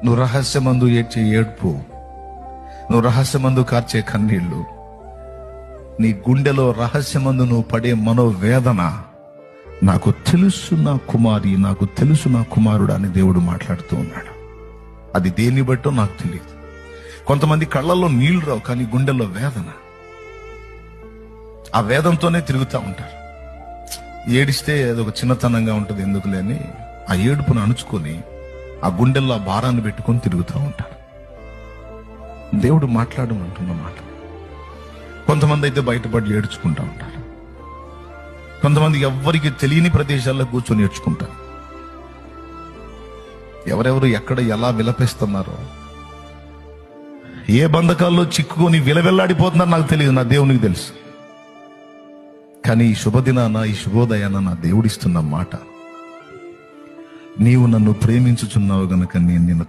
నువ్వు రహస్యమందు ఏడ్చే ఏడ్పు, నువ్వు రహస్యమందు కార్చే కన్నీళ్లు, నీ గుండెలో రహస్యమందు నువ్వు పడే మనోవేదన నాకు తెలుసు నా కుమారి, నాకు తెలుసు నా కుమారుడు అని దేవుడు మాట్లాడుతూ ఉన్నాడు. అది దేన్ని బట్టో నాకు తెలియదు. కొంతమంది కళ్ళల్లో నీళ్లు రావు, కానీ గుండెల్లో వేదన. ఆ వేదంతోనే తిరుగుతూ ఉంటారు. ఏడిస్తే అదొక చిన్నతనంగా ఉంటుంది, ఎందుకులే అని ఆ ఏడుపును అణుచుకొని ఆ గుండెల్లో ఆ భారాన్ని పెట్టుకొని తిరుగుతూ ఉంటారు. దేవుడు మాట్లాడమంటున్న మాట. కొంతమంది అయితే బయటపడి ఏడ్చుకుంటూ ఉంటారు. కొంతమంది ఎవ్వరికి తెలియని ప్రదేశాల్లో కూర్చొని ఏడ్చుకుంటారు. ఎవరెవరు ఎక్కడ ఎలా విలపిస్తున్నారో, ఏ బంధకాల్లో చిక్కుకొని విలవెల్లాడిపోతున్నారో నాకు తెలియదు, నా దేవునికి తెలుసు. కానీ ఈ శుభదినాన, ఈ శుభోదయాన నా దేవుడిస్తున్న మాట, నీవు నన్ను ప్రేమించుచున్నావు గనుక నేను నిన్ను